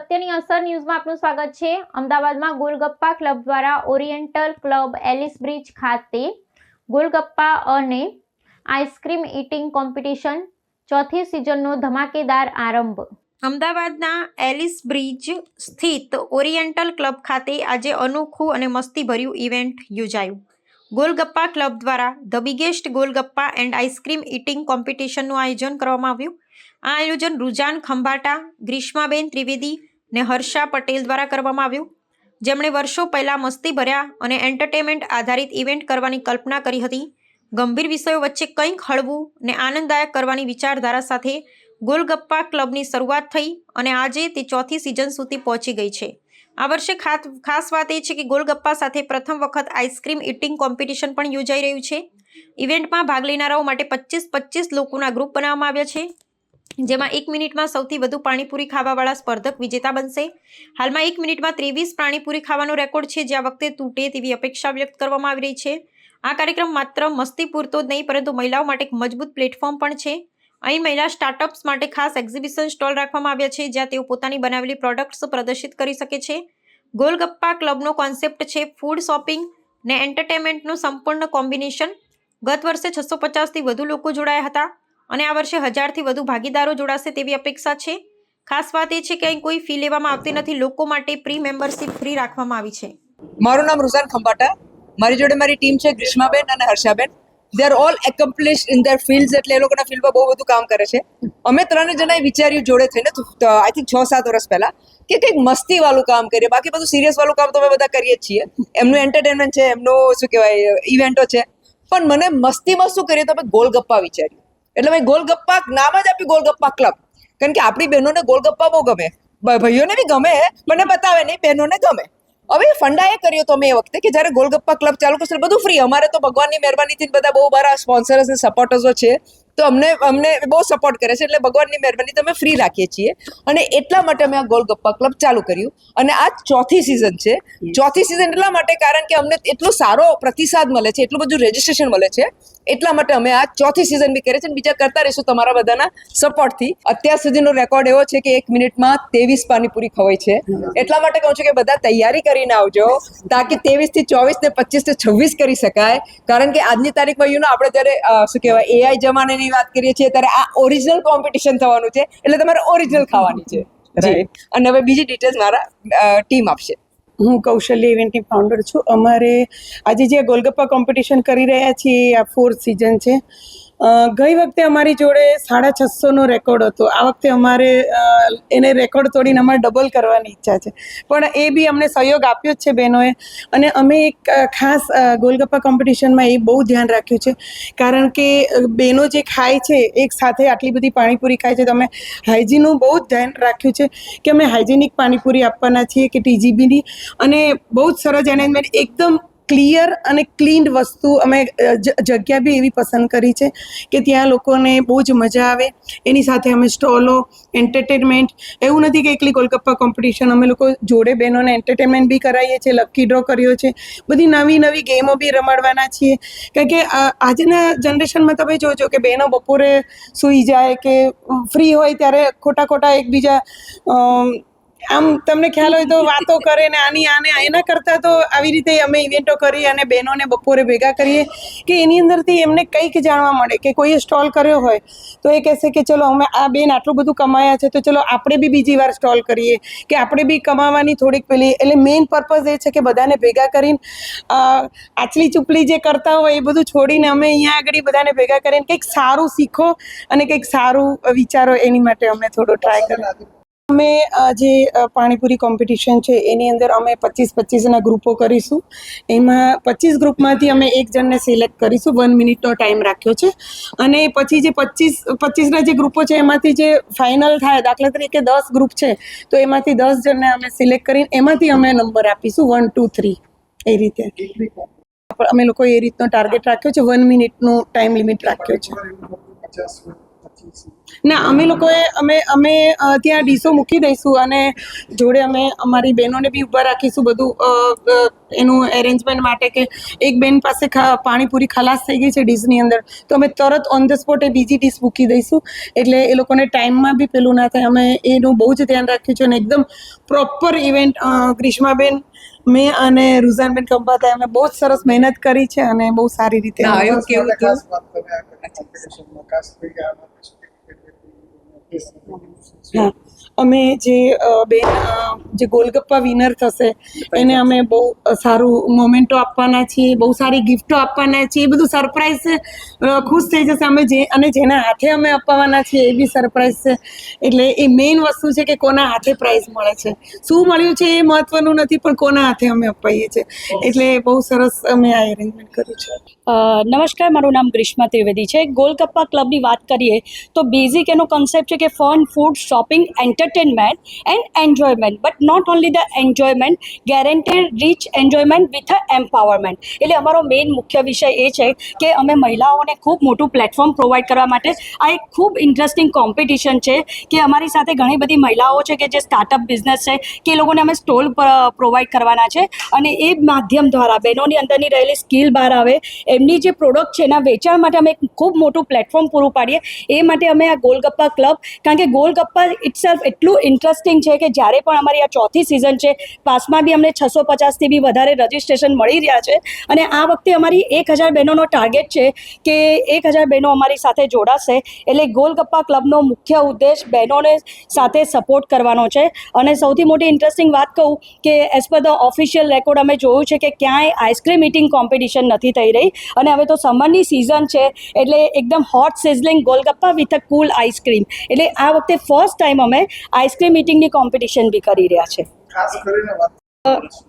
સત્યની અસર ન્યૂઝમાં આપનું સ્વાગત છે। અમદાવાદમાં ગોલગપ્પા ક્લબ દ્વારા ઓરિએન્ટલ ક્લબ એલિસ બ્રિજ ખાતે ગોલગપ્પા અને આઈસ્ક્રીમ ઈટિંગ કોમ્પિટિશન ચોથી સિઝનનો ધમાકેદાર આરંભ। અમદાવાદના એલિસ બ્રિજ સ્થિત ઓરિએન્ટલ ક્લબ ખાતે આજે અનોખું અને મસ્તીભર્યું ઇવેન્ટ યોજાયું। ગોલગપ્પા ક્લબ દ્વારા the biggest golgappa and ice cream eating કોમ્પિટિશનનું આયોજન કરવામાં આવ્યું। આ આયોજન રુજાન ખંભાટા, ગ્રીષ્માબેન ત્રિવેદી ને હર્ષા પટેલ દ્વારા કરવામાં આવ્યું, જેમણે વર્ષો પહેલા મસ્તીભર્યા અને એન્ટરટેનમેન્ટ આધારિત ઇવેન્ટ કરવાની કલ્પના કરી હતી। ગંભીર વિષયો વચ્ચે કંઈક હળવું ને આનંદદાયક કરવાની વિચારધારા સાથે ગોલગપ્પા ક્લબની શરૂઆત થઈ અને આજે તે ચોથી સિઝન સુધી પહોંચી ગઈ છે। આ વર્ષે ખાસ વાત એ છે કે ગોલગપ્પા સાથે પ્રથમ વખત આઈસ્ક્રીમ ઈટિંગ કોમ્પિટિશન પણ યોજાઈ રહ્યું છે। ઇવેન્ટમાં ભાગ લેનારાઓ માટે 25 લોકોના ગ્રુપ બનાવવામાં આવ્યા છે, જેમાં 1 મિનિટમાં સૌથી વધુ પાણીપુરી ખાવાવાળા સ્પર્ધક વિજેતા બનશે। હાલમાં 1 મિનિટમાં 23 પાણીપુરી ખાવાનો રેકોર્ડ છે, જે આ વખતે તૂટે તેવી અપેક્ષા વ્યક્ત કરવામાં આવી રહી છે। આ કાર્યક્રમ માત્ર મસ્તી પૂરતો જ નહીં, પરંતુ મહિલાઓ માટે એક મજબૂત પ્લેટફોર્મ પણ છે। અહીં મહિલા સ્ટાર્ટઅપ્સ માટે ખાસ એક્ઝિબિશન સ્ટોલ રાખવામાં આવ્યા છે, જ્યાં તેઓ પોતાની બનાવેલી પ્રોડક્ટ્સ પ્રદર્શિત કરી શકે છે। ગોલગપ્પા ક્લબનો કોન્સેપ્ટ છે ફૂડ શોપિંગ ને એન્ટરટેનમેન્ટનું સંપૂર્ણ કોમ્બિનેશન। ગત વર્ષે 650થી વધુ લોકો જોડાયા હતા અને આ વર્ષે 1000થી વધુ ભાગીદારો જોડાશે તેવી અપેક્ષા છે। ખાસ વાત એ છે કે અહીં કોઈ ફી લેવામાં આવતી નથી, લોકો માટે પ્રી મેમ્બરશિપ ફ્રી રાખવામાં આવી છે। મારું નામ રુઝાન ખંભાટા, મારી જોડે મારી ટીમ છે ગ્રીષ્માબેન અને Harshaben. They are all accomplished in their fields, એટલે એ લોકોના ફિલ્ડમાં બહુ બધું કામ કરે છે। અમે ત્રણે જણાએ વિચાર્યું જોડે થઈને આઈ થિંક 6-7 વર્ષ પહેલા કે કંઈક મસ્તી વાળું કામ કરીએ, બાકી બધું સિરિયસ વાળું કામ તો અમે બધા કરીએ જ છીએ। એમનું એન્ટરટેનમેન્ટ છે, એમનું શું કહેવાય ઇવેન્ટો છે, પણ મને મસ્તીમાં શું કરીએ તો અમે ગોલગપ્પા વિચાર્યું, એટલે મેં ગોલગપ્પા નામ જ આપ્યું ગોલગપ્પા ક્લબ, કારણ કે આપણી બહેનોને ગોલગપ્પા બહુ ગમે, ભાઈઓને બી ગમે, મને બતાવે નહીં, બહેનોને ગમે। હવે ફંડા એ કર્યો તો અમે એ વખતે કે જ્યારે ગોલગપ્પા ક્લબ ચાલુ કરશે બધું ફ્રી, અમારે તો ભગવાનની મહેરબાનીથી બધા બહુ મારા સ્પોન્સર્સ અને સપોર્ટર્સો છે, તો અમને બહુ સપોર્ટ કરે છે, એટલે ભગવાનની મહેરબાની તમે ફ્રી રાખીએ છીએ, અને એટલા માટે અમે આ ગોલગપ્પા ક્લબ ચાલુ કર્યું। અને આ ચોથી સિઝન છે। ચોથી સિઝન એટલા માટે કારણ કે અમને એટલો સારો પ્રતિસાદ મળે છે, એટલું બધું રજીસ્ટ્રેશન મળે છે, એટલા માટે અમે આ ચોથી સિઝન બી કરીએ છીએ, બીજા કરતા રહીશું તમારા બધાના સપોર્ટથી। અત્યાર સુધીનો રેકોર્ડ એવો છે કે 1 મિનિટમાં 23 પાણીપુરી ખવાય છે। એટલા માટે કહું છું કે બધા તૈયારી કરીને આવજો, તાકી 23 થી 24 ને 25 થી 26 કરી શકાય, કારણ કે આજની તારીખમાં આપણે જ્યારે શું કહેવાય એઆઈ જમાનાની વાત કરીએ છીએ, ત્યારે આ ઓરિજિનલ કોમ્પિટિશન થવાનું છે, એટલે તમારે ઓરિજિનલ ખાવાની છે જી। અને હવે બીજી ડિટેલ્સ મારા ટીમ આપશે। હું કૌશલ્ય ઇવેન્ટની ફાઉન્ડર છું। અમારે આજે જે ગોલગપ્પા કોમ્પિટિશન કરી રહ્યા છીએ આ 4th સિઝન છે। ગઈ વખતે અમારી જોડે 650નો રેકોર્ડ હતો, આ વખતે અમારે એને રેકોર્ડ તોડીને અમારે ડબલ કરવાની ઈચ્છા છે, પણ એ બી અમને સહયોગ આપ્યો જ છે બહેનોએ। અને અમે એક ખાસ ગોલગપ્પા કોમ્પિટિશનમાં એ બહુ ધ્યાન રાખ્યું છે, કારણ કે બહેનો જે ખાય છે એક સાથે આટલી બધી પાણીપુરી ખાય છે, તો અમે હાઇજીનનું બહુ જ ધ્યાન રાખ્યું છે કે અમે હાઇજીનિક પાણીપુરી આપવાના છીએ કે TGBની, અને બહુ જ સરસ એરેન્જમેન્ટ, એકદમ ક્લિયર અને ક્લીન વસ્તુ, અમે જગ્યા બી એવી પસંદ કરી છે કે ત્યાં લોકોને બહુ જ મજા આવે। એની સાથે અમે સ્ટોલો, એન્ટરટેનમેન્ટ, એવું નથી કે એકલી ગોલગપ્પા કોમ્પિટિશન, અમે લોકો જોડે બહેનોને એન્ટરટેનમેન્ટ બી કરાવીએ છીએ, લકી ડ્રો કર્યો છે, બધી નવી ગેમો બી રમાડવાના છીએ, કારણ કે આજના જનરેશનમાં તમે જોજો કે બહેનો બપોરે સૂઈ જાય કે ફ્રી હોય ત્યારે ખોટા એકબીજા આમ તમને ખ્યાલ હોય તો વાતો કરે ને આને એના કરતાં તો આવી રીતે અમે ઇવેન્ટો કરી અને બહેનોને બપોરે ભેગા કરીએ કે એની અંદરથી એમને કંઈક જાણવા મળે, કે કોઈએ સ્ટોલ કર્યો હોય તો એ કહેશે કે ચલો અમે આ બેન આટલું બધું કમાયા છે, તો ચલો આપણે બી બીજી વાર સ્ટોલ કરીએ, કે આપણે બી કમાવાની થોડીક પેલી, એટલે મેઇન પર્પઝ એ છે કે બધાને ભેગા કરીને આચલી ચૂપલી જે કરતા હોય એ બધું છોડીને અમે અહીંયા આગળ બધાને ભેગા કરીને કંઈક સારું શીખો અને કંઈક સારું વિચારો, એની માટે અમે થોડો ટ્રાય કર્યો। અમે જે પાણીપુરી કોમ્પિટિશન છે એની અંદર અમે 25-25ના ગ્રુપો કરીશું। એમાં 25 ગ્રુપમાંથી અમે એક જણને સિલેક્ટ કરીશું, 1 મિનિટનો ટાઈમ રાખ્યો છે, અને પછી જે 25ના જે ગ્રુપો છે એમાંથી જે ફાઇનલ થાય, દાખલા તરીકે 10 ગ્રુપ છે તો એમાંથી 10 જણને અમે સિલેક્ટ કરીને એમાંથી અમે નંબર આપીશું 1, 2, 3 એ રીતે। અમે લોકો એ રીતનો ટાર્ગેટ રાખ્યો છે, 1 મિનિટનો ટાઈમ લિમિટ રાખ્યો છે। ના, અમે લોકોએ અમે ત્યાં ડીશો મૂકી દઈશું અને જોડે અમે અમારી બહેનોને બી ઊભા રાખીશું બધું એનું એરેન્જમેન્ટ માટે કે એક બેન પાસે પાણીપુરી ખલાસ થઈ ગઈ છે ડીશની અંદર, તો અમે તરત ઓન ધ સ્પોટ એ બીજી ડીશ મૂકી દઈશું એટલે એ લોકોને ટાઈમમાં બી પેલું ના થાય. અમે એનું બહુ જ ધ્યાન રાખ્યું છે અને એકદમ પ્રોપર ઇવેન્ટ ગ્રીષ્માબેન, મેં અને રુઝાનબેન ખંભાતા અમે બહુ જ સરસ મહેનત કરી છે અને બહુ સારી રીતે આયોગ કેવું ખાસ હતું? વાત તમે આ કોમ્પિટિશનમાં ખાસ થઈ ગયા હા, અમે જે બેન જે ગોલગપ્પા વિનર થશે એને અમે બહુ સારું મોમેન્ટો આપવાના છીએ, બહુ સારી ગિફ્ટો આપવાના છીએ. એ બધું સરપ્રાઈઝ ખુશ થઈ જશે. અમે જેના હાથે અમે અપાવવાના છીએ એ બી સરપ્રાઈઝ છે. એટલે એ મેઇન વસ્તુ છે કે કોના હાથે પ્રાઇઝ મળે છે, શું મળ્યું છે એ મહત્વનું નથી, પણ કોના હાથે અમે અપાઈએ છીએ. એટલે બહુ સરસ અમે આ એરેન્જમેન્ટ કર્યું છે. નમસ્કાર, મારું નામ ગ્રીષ્મા ત્રિવેદી છે. ગોલગપ્પા ક્લબની વાત કરીએ તો બેઝિક એનો કન્સેપ્ટ છે કે fun, food, shopping, entertainment and enjoyment, but not only the enjoyment, guaranteed rich enjoyment with empowerment. એટલે અમારો મેઇન મુખ્ય વિષય એ છે કે અમે મહિલાઓને ખૂબ મોટું પ્લેટફોર્મ પ્રોવાઈડ કરવા માટે આ એક ખૂબ ઇન્ટરેસ્ટિંગ કોમ્પિટિશન છે કે અમારી સાથે ઘણી બધી મહિલાઓ છે કે જે સ્ટાર્ટઅપ બિઝનેસ છે કે એ લોકોને અમે સ્ટોલ પ્રોવાઈડ કરવાના છે અને એ માધ્યમ દ્વારા બહેનોની અંદરની રહેલી સ્કિલ બહાર આવે, એમની જે પ્રોડક્ટ છે એના વેચાણ માટે અમે એક ખૂબ મોટું પ્લેટફોર્મ પૂરું પાડીએ. એ માટે અમે આ ગોલગપ્પા ક્લબ, કારણ કે ગોલગપ્પા ઇટસેલ્ફ એટલું ઇન્ટરેસ્ટિંગ છે કે જ્યારે પણ અમારી આ ચોથી સિઝન છે, પાસમાં બી અમને 650થી બી વધારે રજિસ્ટ્રેશન મળી રહ્યા છે અને આ વખતે અમારી 1000 બહેનોનો ટાર્ગેટ છે કે 1000 બહેનો અમારી સાથે જોડાશે. એટલે ગોલગપ્પા ક્લબનો મુખ્ય ઉદ્દેશ બહેનોને સાથે સપોર્ટ કરવાનો છે. અને સૌથી મોટી ઇન્ટરેસ્ટિંગ વાત કહું કે as per the official record અમે જોયું છે કે ક્યાંય આઈસ્ક્રીમ ઇટિંગ કોમ્પિટિશન નથી થઈ રહી અને હવે તો સમરની સિઝન છે એટલે એકદમ hot sizzling golgappa with a cool ice cream. એટલે આ વખતે ફર્સ્ટ ટાઈમ અમે આઈસ્ક્રીમ ઇટિંગની કોમ્પિટિશન બી કરી રહ્યા છે. ખાસ કરીને વાત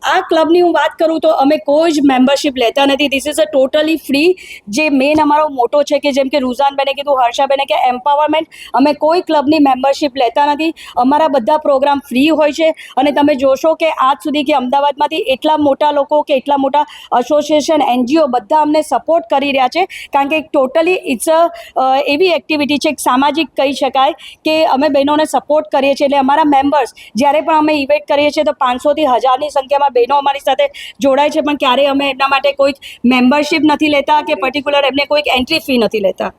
આ ક્લબની હું વાત કરું તો અમે કોઈ જ મેમ્બરશિપ લેતા નથી. This is a totally free. જે મેઇન અમારો મોટો છે કે જેમ કે રૂઝાનબેને કીધું, હર્ષાબેને કે એમ્પાવરમેન્ટ, અમે કોઈ ક્લબની મેમ્બરશિપ લેતા નથી. અમારા બધા પ્રોગ્રામ ફ્રી હોય છે અને તમે જોશો કે આજ સુધી કે અમદાવાદમાંથી એટલા મોટા લોકો કે એટલા મોટા એસોસિએશન, NGO બધા અમને સપોર્ટ કરી રહ્યા છે કારણ કે ટોટલી ઇટ્સ અ એવી એક્ટિવિટી છે, એક સામાજિક કહી શકાય કે અમે બહેનોને સપોર્ટ કરીએ છીએ. એટલે અમારા મેમ્બર્સ જ્યારે પણ અમે ઇવેન્ટ કરીએ છીએ તો 500થી 1000 ની સંખ્યામાં બહેનો અમારી સાથે જોડાય છે, પણ ક્યારેય અમે એમના માટે કોઈ મેમ્બરશિપ નથી લેતા કે પર્ટિક્યુલર એમને કોઈ એન્ટ્રી ફી નથી લેતા.